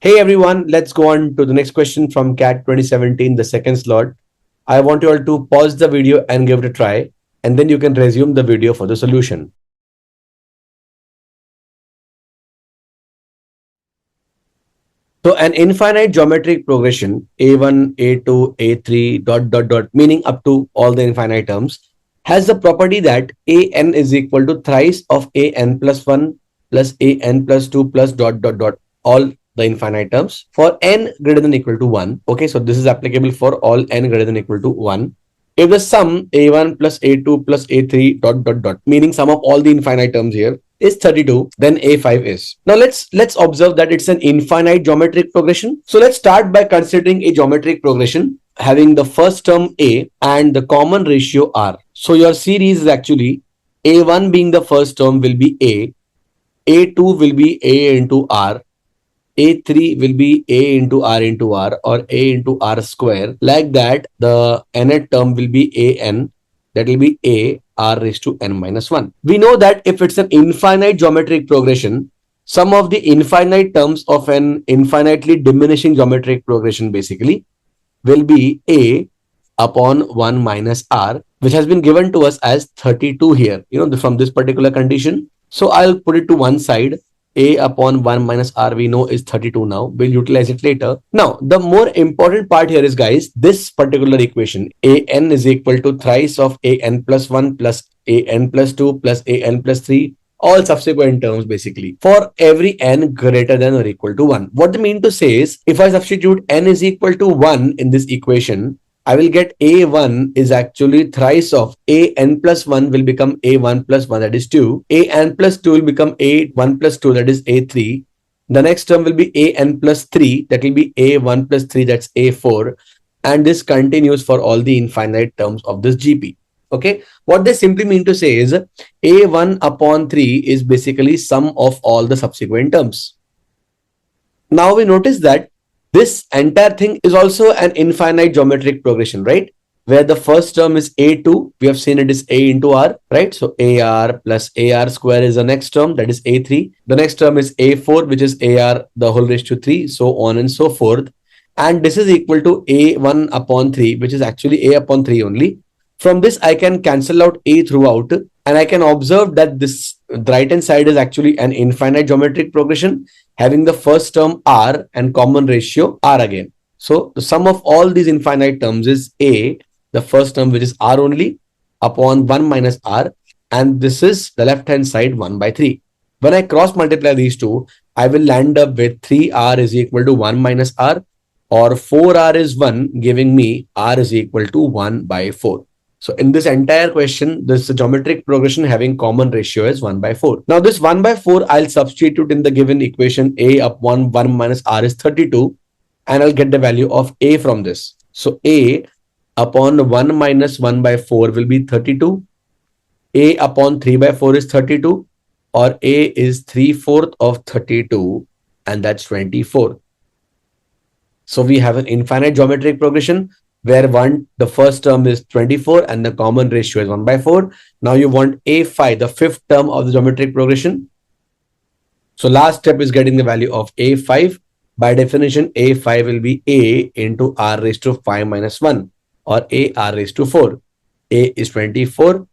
Hey everyone, let's go on to the next question from CAT 2017, the second slot. I want you all to pause the video and give it a try, and then you can resume the video for the solution. So an infinite geometric progression a1, a2, a3, meaning up to all the infinite terms, has the property that an is equal to thrice of an plus 1 plus an plus 2 plus all the infinite terms for n greater than equal to 1. Okay, so this is applicable for all n greater than equal to 1. If the sum a1 plus a2 plus a3 meaning sum of all the infinite terms here is 32, then a5 is. Now let's observe that it's an infinite geometric progression. So let's start by considering a geometric progression having the first term a and the common ratio r. So your series is actually a1 being the first term will be a2 will be a into r, a3 will be a into r or a into r square. Like that, the nth term will be an, that will be a r raised to n minus 1. We know that if it's an infinite geometric progression, some of the infinite terms of an infinitely diminishing geometric progression basically will be a upon 1 minus r, which has been given to us as 32 here, from this particular condition. So I'll put it to one side. A upon 1 minus r we know is 32 now. We'll utilize it later. Now, the more important part here is, guys, this particular equation. An is equal to thrice of an plus 1 plus an plus 2 plus an plus 3, all subsequent terms basically, for every n greater than or equal to 1. What they mean to say is, if I substitute n is equal to 1 in this equation, I will get a1 is actually thrice of an plus 1 will become a1 plus 1, that is 2. An plus 2 will become a1 plus 2, that is a3. The next term will be an plus 3, that will be a1 plus 3, that's a4. And this continues for all the infinite terms of this GP. Okay, what they simply mean to say is a1 upon 3 is basically sum of all the subsequent terms. Now we notice that this entire thing is also an infinite geometric progression, right? Where the first term is a2, we have seen it is a into r, right? So ar plus ar square is the next term, that is a3. The next term is a4, which is ar the whole raised to 3, so on and so forth. And this is equal to a1 upon 3, which is actually a upon 3 only. From this, I can cancel out a throughout, and I can observe that this right hand side is actually an infinite geometric progression having the first term r and common ratio r again. So the sum of all these infinite terms is a, the first term which is r only, upon 1 minus r, and this is the left hand side 1 by 3. When I cross multiply these two, I will land up with 3r is equal to 1 minus r, or 4r is 1, giving me r is equal to 1 by 4. So in this entire question, this geometric progression having common ratio is 1 by 4. Now this 1 by 4, I'll substitute in the given equation a upon 1 minus r is 32, and I'll get the value of a from this. So a upon 1 minus 1 by 4 will be 32. A upon 3 by 4 is 32, or a is 3/4 of 32, and that's 24. So we have an infinite geometric progression where the first term is 24 and the common ratio is 1 by 4. Now you want a5, the fifth term of the geometric progression. So last step is getting the value of a5. By definition, a5 will be a into r raised to 5 minus 1, or a r raised to 4. A is 24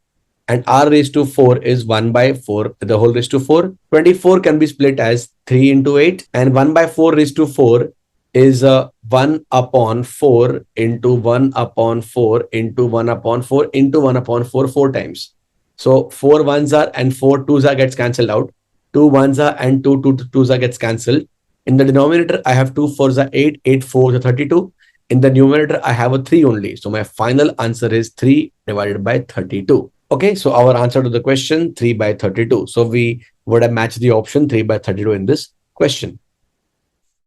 and r raised to 4 is 1 by 4, the whole raised to 4. 24 can be split as 3 into 8, and 1 by 4 raised to 4 is 1 upon 4 into 1 upon 4 into 1 upon 4 into 1 upon 4 4 times. So 4 ones are and 4 twos are gets cancelled out. 2 ones are and 2 twos are gets cancelled. In the denominator, I have 2 fours are 8, 8 fours are 32. In the numerator, I have a 3 only. So my final answer is 3 divided by 32. Okay, so our answer to the question, 3 by 32. So we would have matched the option 3 by 32 in this question.